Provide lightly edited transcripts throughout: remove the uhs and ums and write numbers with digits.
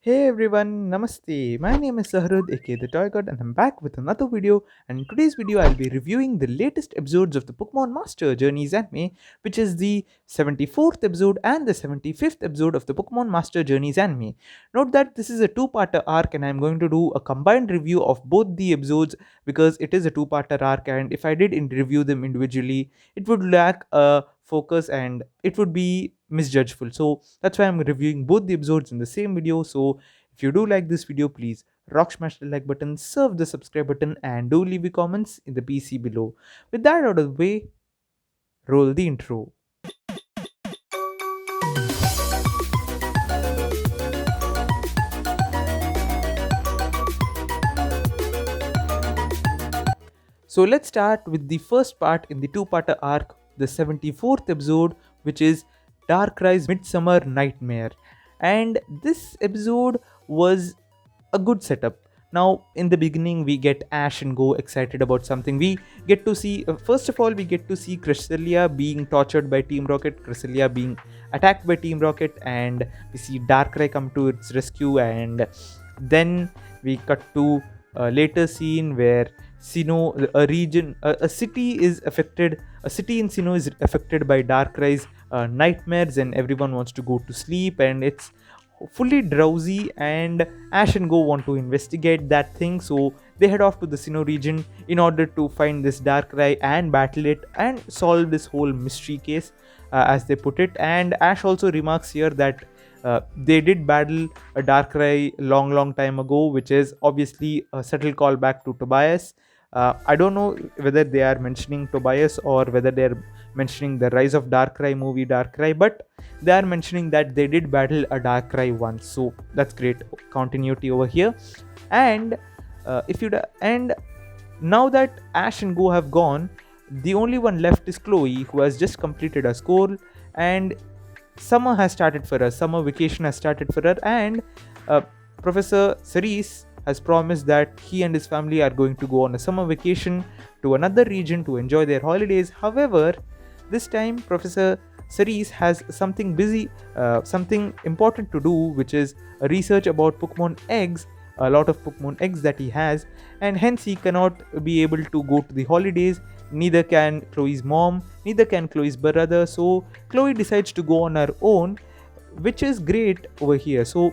Hey everyone, Namaste. My name is Sahrudh, aka the Toy God, and I'm back with another video. And in today's video, I'll be reviewing the latest episodes of the Pokemon Master Journeys anime, which is the 74th episode and the 75th episode of the Pokemon Master Journeys anime. Note that this is a two-parter arc, and I'm going to do a combined review of both the episodes because it is a two-parter arc. And if I did review them individually, it would lack a focus and it would be misjudgeful. So that's why I'm reviewing both the episodes in the same video. So if you do like this video, please rock smash the like button, serve the subscribe button, and do leave your comments in the PC below. With that out of the way, roll the intro. So let's start with the first part in the two-parter arc, the 74th episode, which is Darkrai's Midsummer Nightmare. And this episode was a good setup. Now, in the beginning, we get Ash and Go excited about something. We get to see, first of all, we get to see Cresselia being tortured by Team Rocket, Cresselia being attacked by Team Rocket, and we see Darkrai come to its rescue. And then we cut to a later scene where Sinnoh, a city is affected. A city in Sinnoh is affected by Darkrai's nightmares, and everyone wants to go to sleep, and it's fully drowsy. And Ash and Go want to investigate that thing, so they head off to the Sinnoh region in order to find this Darkrai and battle it and solve this whole mystery case, as they put it. And Ash also remarks here that they did battle a Darkrai long time ago, which is obviously a subtle callback to Tobias. I don't know whether they are mentioning Tobias or whether they are mentioning the Rise of Darkrai movie Darkrai, but they are mentioning that they did battle a Darkrai once, so that's great continuity over here. And if you and now that Ash and Go have gone, the only one left is Chloe, who has just completed a school, and summer has started for her. Summer vacation has started for her, and Professor Cerise has promised that he and his family are going to go on a summer vacation to another region to enjoy their holidays. However, this time Professor Cerise has something important to do, which is a research about Pokemon eggs, a lot of Pokemon eggs that he has, and hence he cannot be able to go to the holidays. Neither can Chloe's mom, neither can Chloe's brother. So Chloe decides to go on her own, which is great over here. So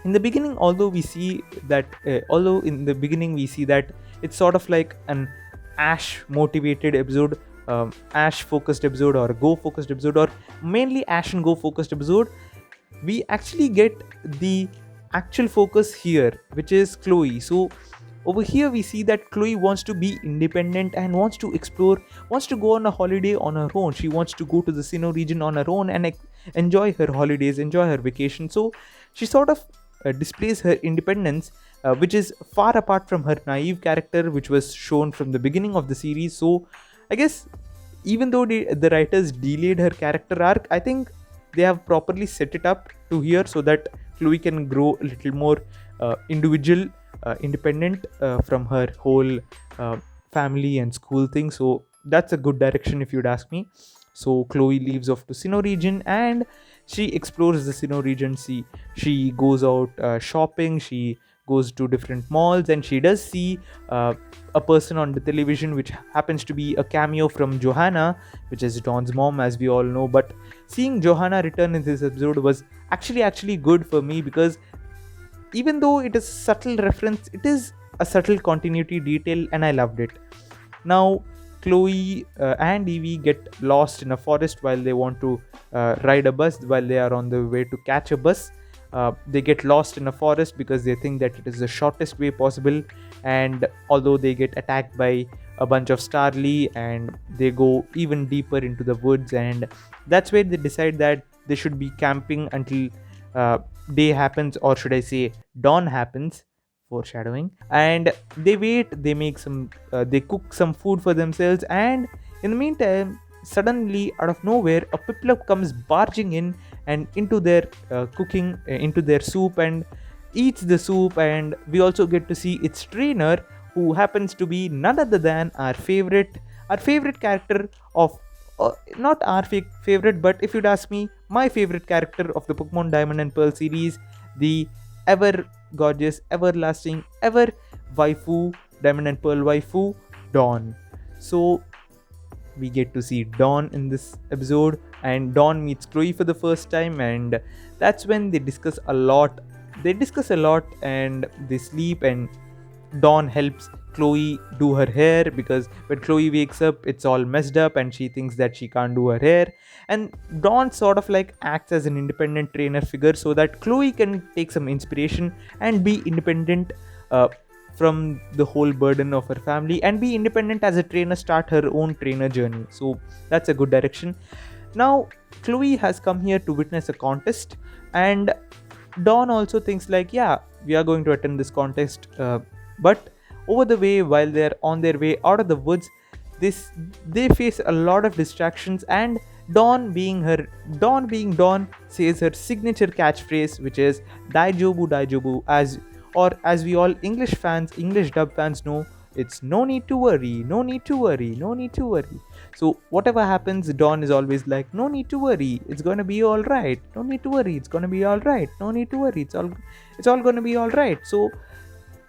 in the beginning, although in the beginning we see that it's sort of like an Ash motivated episode, Ash focused episode, or Go focused episode, or mainly Ash and Go focused episode, we actually get the actual focus here, which is Chloe. So over here we see that Chloe wants to be independent and wants to explore, wants to go on a holiday on her own. She wants to go to the Sinnoh region on her own and enjoy her holidays, enjoy her vacation. So she sort of displays her independence, which is far apart from her naive character, which was shown from the beginning of the series. So I guess even though the writers delayed her character arc, I think they have properly set it up to here so that Chloe can grow a little more individual, independent from her whole family and school thing. So that's a good direction if you'd ask me. So Chloe leaves off to Sinnoh region and she explores the Sinnoh region. She goes out shopping, she goes to different malls, and she does see a person on the television, which happens to be a cameo from Johanna, which is Dawn's mom, as we all know. But seeing Johanna return in this episode was actually good for me, because even though it is subtle reference, it is a subtle continuity detail, and I loved it. Now Chloe and Evie get lost in a forest while they want to ride a bus, while they are on the way to catch a bus. They get lost in a forest because they think that it is the shortest way possible, and although they get attacked by a bunch of Starly, and they go even deeper into the woods, and that's where they decide that they should be camping until day happens, or should I say dawn happens, foreshadowing. And they wait, they make some they cook some food for themselves, and in the meantime, suddenly out of nowhere, a Piplup comes barging in and into their cooking, into their soup, and eats the soup. And we also get to see its trainer, who happens to be none other than our favorite character of not our favorite, but if you'd ask me, my favorite character of the Pokemon Diamond and Pearl series, the ever gorgeous, everlasting, ever waifu, Diamond and Pearl waifu, Dawn. So we get to see Dawn in this episode, and Dawn meets Chloe for the first time, and that's when they discuss a lot. They discuss a lot and they sleep, and Dawn helps Chloe do her hair because when Chloe wakes up, it's all messed up and she thinks that she can't do her hair. And Dawn sort of like acts as an independent trainer figure so that Chloe can take some inspiration and be independent uh, from the whole burden of her family, and be independent as a trainer, start her own trainer journey. So that's a good direction. Now, Chloe has come here to witness a contest, and Dawn also thinks like, yeah, we are going to attend this contest, but over the way, while they're on their way out of the woods, this they face a lot of distractions, and Dawn being Dawn, says her signature catchphrase, which is "Daijobu Daijobu," as we all English fans, English dub fans know, it's no need to worry, no need to worry, no need to worry. So whatever happens, Dawn is always like, no need to worry, it's gonna be all right. No need to worry, it's gonna be all right. No need to worry, it's all gonna be all right. So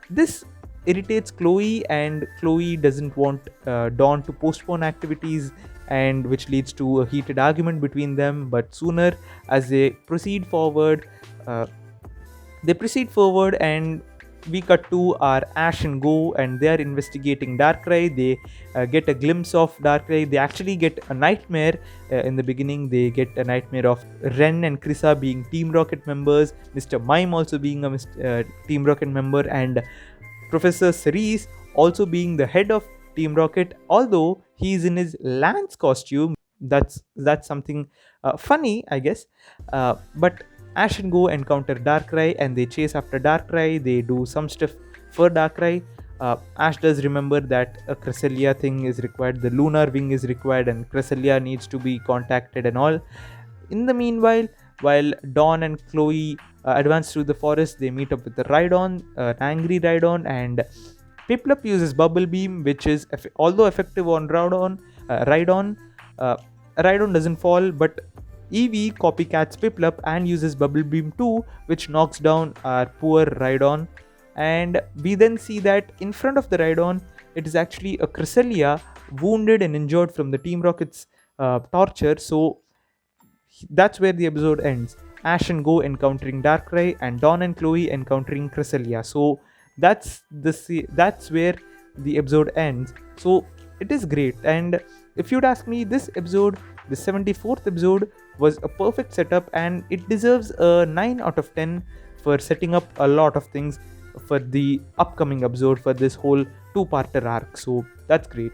this irritates Chloe, and Chloe doesn't want Dawn to postpone activities, and which leads to a heated argument between them. But sooner, as uh, they proceed forward, and we cut to our Ash and Go, and they are investigating Darkrai. They get a glimpse of Darkrai. They actually get a nightmare in the beginning. They get a nightmare of Ren and Krisa being Team Rocket members, Mr. Mime also being a Team Rocket member, and Professor Cerise also being the head of Team Rocket, although he's in his Lance costume. That's something funny, I guess. But Ash and Go encounter Darkrai, and they chase after Darkrai. They do some stuff for Darkrai. Ash does remember that a Cresselia thing is required, the lunar wing is required, and Cresselia needs to be contacted and all. In the meanwhile, while Dawn and Chloe advance through the forest, they meet up with the Rhydon, an angry Rhydon, and Piplup uses Bubble Beam, which is although effective on Rhydon, Rhydon doesn't fall, but Eevee copycats Piplup and uses Bubble Beam too, which knocks down our poor Rhydon. And we then see that in front of the Rhydon, it is actually a Cresselia, wounded and injured from the Team Rocket's torture. So that's where the episode ends. Ash and Go encountering Darkrai, and Dawn and Chloe encountering Cresselia. So that's where the episode ends. So it is great, and if you'd ask me, this episode, the 74th episode, was a perfect setup, and it deserves a 9 out of 10 for setting up a lot of things for the upcoming episode, for this whole two-parter arc. So that's great.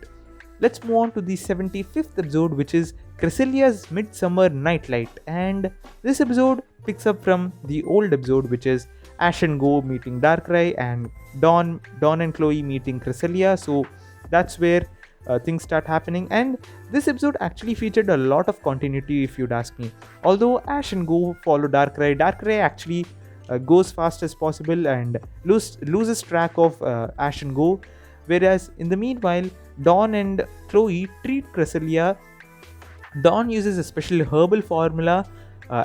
Let's move on to the 75th episode, which is Cresselia's Midsummer Nightlight, and this episode picks up from the old episode, which is Ash and Go meeting Darkrai, and Dawn and Chloe meeting Cresselia. So that's where things start happening, and this episode actually featured a lot of continuity, if you'd ask me. Although Ash and Go follow Darkrai actually goes fast as possible and loses track of Ash and Go, whereas in the meanwhile, Dawn and Chloe treat Cresselia. Dawn uses a special herbal formula,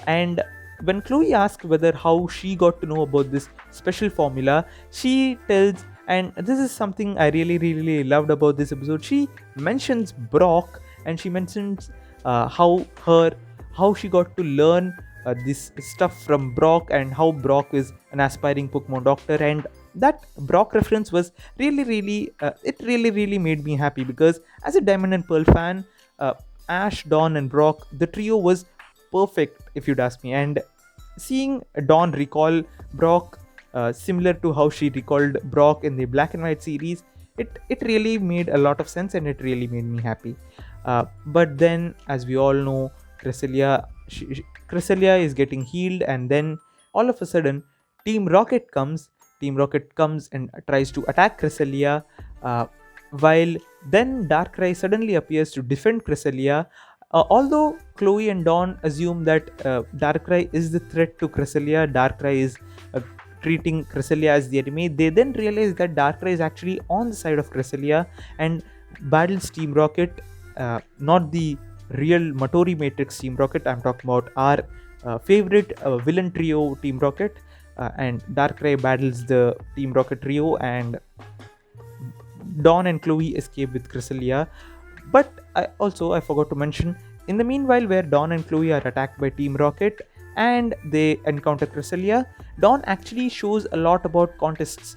and when Chloe asks whether how she got to know about this special formula, she tells, and this is something I really loved about this episode. She mentions Brock, and she mentions how she got to learn this stuff from Brock, and how Brock is an aspiring Pokemon doctor. And that Brock reference was really made me happy, because as a Diamond and Pearl fan, Ash, Dawn, and Brock, the trio was perfect, if you'd ask me. And seeing Dawn recall Brock, similar to how she recalled Brock in the Black and White series, it really made a lot of sense, and it really made me happy. But then, as we all know, Cresselia is getting healed, and then all of a sudden, Team Rocket comes. Team Rocket comes and tries to attack Cresselia, while then Darkrai suddenly appears to defend Cresselia. Although Chloe and Dawn assume that Darkrai is the threat to Cresselia, Darkrai is treating Cresselia as the enemy, they then realize that Darkrai is actually on the side of Cresselia and battles Team Rocket, not the real Matori Matrix Team Rocket. I'm talking about our favorite villain trio, Team Rocket. and Darkrai battles the Team Rocket trio, and Dawn and Chloe escape with Cresselia. But I forgot to mention, in the meanwhile, where Dawn and Chloe are attacked by Team Rocket and they encounter Cresselia, Dawn actually shows a lot about contests.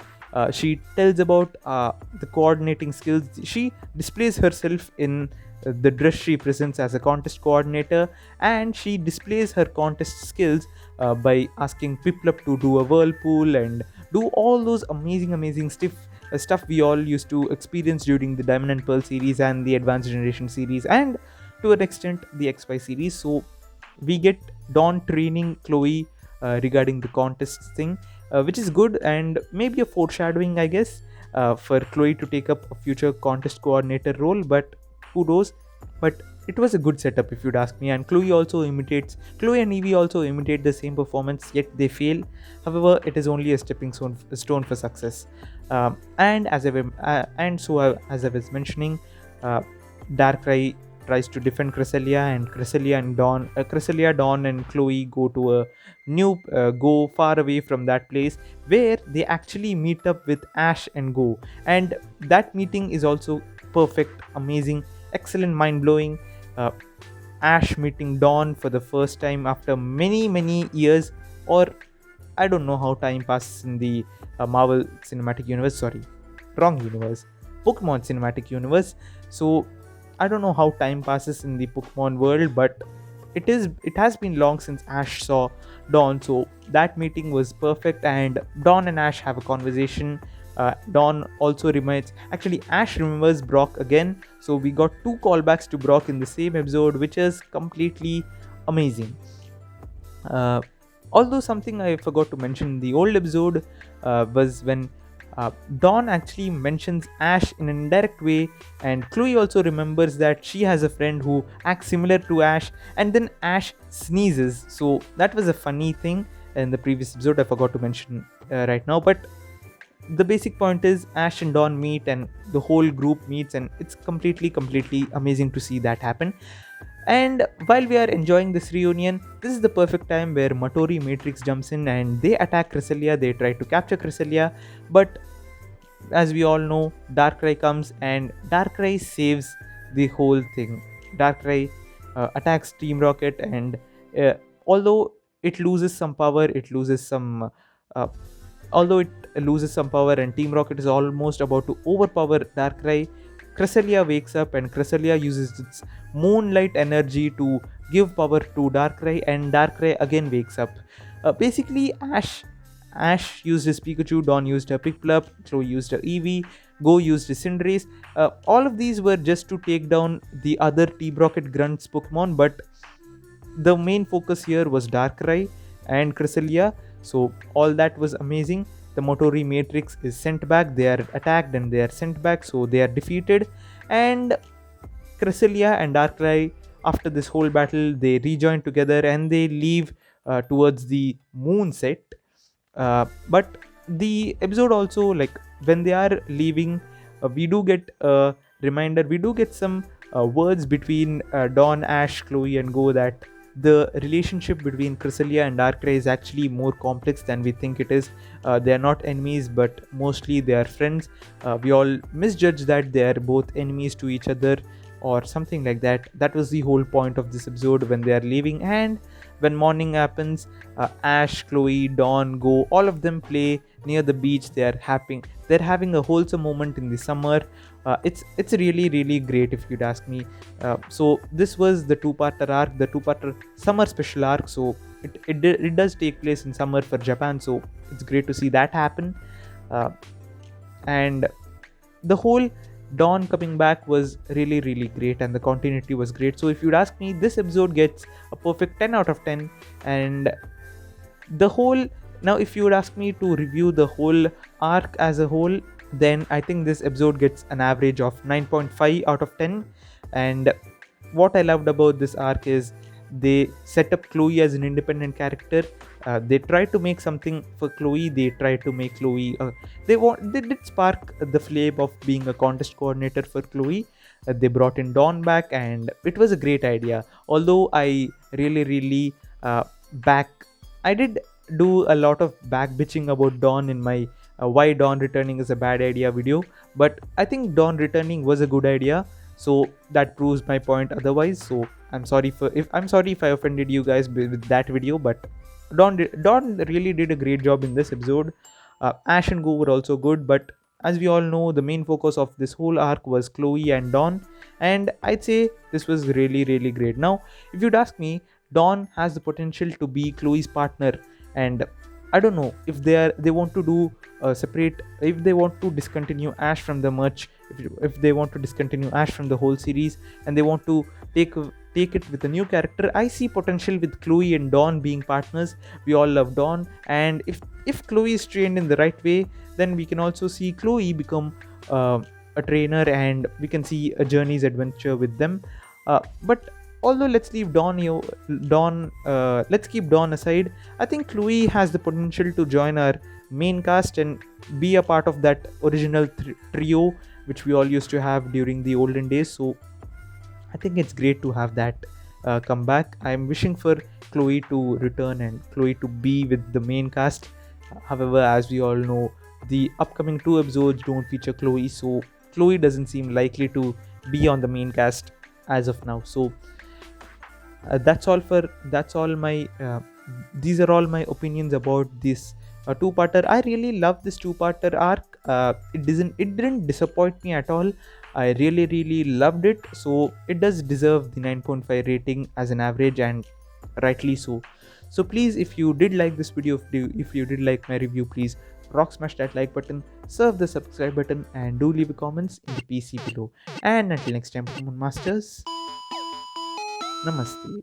She tells about the coordinating skills. She displays herself in the dress she presents as a contest coordinator, and she displays her contest skills by asking Piplup to do a whirlpool and do all those amazing stuff we all used to experience during the Diamond and Pearl series and the Advanced Generation series, and to an extent the XY series. So we get Dawn training Chloe regarding the contest thing, which is good and maybe a foreshadowing, I guess, for Chloe to take up a future contest coordinator role. But who knows? But it was a good setup if you'd ask me. And Chloe and Evie also imitate the same performance, yet they fail. However, it is only a stepping stone for success. As I was mentioning, Darkrai tries to defend Cresselia, and Cresselia, Dawn, and Chloe go far away from that place, where they actually meet up with Ash and Go. And that meeting is also perfect, amazing, excellent, mind blowing. Ash meeting Dawn for the first time after many years, or I don't know how time passes in the Marvel Cinematic Universe. Sorry, wrong universe. Pokemon Cinematic Universe. So I don't know how time passes in the Pokemon world, but it has been long since Ash saw Dawn. So that meeting was perfect, and Dawn and Ash have a conversation. Dawn also reminds, actually, Ash remembers Brock again. So we got two callbacks to Brock in the same episode, which is completely amazing. Although something I forgot to mention in the old episode was when Dawn actually mentions Ash in an indirect way, and Chloe also remembers that she has a friend who acts similar to Ash, and then Ash sneezes. So that was a funny thing in the previous episode. I forgot to mention right now, but the basic point is Ash and Dawn meet, and the whole group meets, and it's completely amazing to see that happen. And while we are enjoying this reunion, this is the perfect time where Matori Matrix jumps in and they attack Cresselia. They try to capture Cresselia, but as we all know, Darkrai comes and Darkrai saves the whole thing. Darkrai attacks Team Rocket, and although it loses some power, uh, and Team Rocket is almost about to overpower Darkrai, Cresselia wakes up, and Cresselia uses its moonlight energy to give power to Darkrai, and Darkrai again wakes up. Basically, Ash used his Pikachu, Dawn used her Piplup, Chloe used her Eevee, Go used his Cinderace. All of these were just to take down the other Team Rocket Grunts Pokemon, but the main focus here was Darkrai and Cresselia. So all that was amazing. The Motori Matrix is sent back. They are attacked and they are sent back, so they are defeated. And Cresselia and Darkrai, after this whole battle, they rejoin together and they leave towards the moon set. But the episode also, like, when they are leaving, we do get a reminder. We do get some words between Dawn, Ash, Chloe, and Go, that the relationship between Cresselia and Darkrai is actually more complex than we think it is. They are not enemies, but mostly they are friends. We all misjudge that they are both enemies to each other or something like that. That was the whole point of this episode when they are leaving. And when morning happens, Ash, Chloe, Dawn, Go, all of them play near the beach. They're having a wholesome moment in the summer. It's really great if you'd ask me. So this was the two-parter arc, the two-parter summer special arc. So it does take place in summer for Japan, so it's great to see that happen. And the whole Dawn coming back was really great, and the continuity was great. So if you'd ask me, this episode gets a perfect 10 out of 10. And now if you would ask me to review the whole arc as a whole, then I think this episode gets an average of 9.5 out of 10. And what I loved about this arc is they set up Chloe as an independent character. They tried to make something for Chloe. They tried to make Chloe they did spark the flame of being a contest coordinator for Chloe. They brought in Dawn back, and it was a great idea. Although I really back I did do a lot of back bitching about Dawn in my why Dawn returning is a bad idea video, but I think Dawn returning was a good idea, so that proves my point otherwise. So I'm sorry if I offended you guys with that video, but Dawn really did a great job in this episode. Ash and Go were also good, but as we all know, the main focus of this whole arc was Chloe and Dawn, and I'd say this was really really great. Now, if you'd ask me, Dawn has the potential to be Chloe's partner, and I don't know if they want to do separate, if they want to discontinue Ash from the merch, if they want to discontinue Ash from the whole series, and they want to take it with a new character. I see potential with Chloe and Dawn being partners. We all love Dawn, and if Chloe is trained in the right way, then we can also see Chloe become a trainer, and we can see a journey's adventure with them. But although let's leave let's keep Dawn aside. I think Chloe has the potential to join our main cast and be a part of that original trio which we all used to have during the olden days. So I think it's great to have that come back. I'm wishing for Chloe to return and Chloe to be with the main cast. However, as we all know, the upcoming 2 episodes don't feature Chloe, so Chloe doesn't seem likely to be on the main cast as of now. So that's all my these are all my opinions about this two-parter. I really love this two-parter arc. It didn't disappoint me at all. I really really loved it, so it does deserve the 9.5 rating as an average, and rightly so. So please, if you did like this video, if you did like my review, please rock smash that like button, serve the subscribe button, and do leave a comments in the PC below. And until next time, Pokemon Masters, Namaste.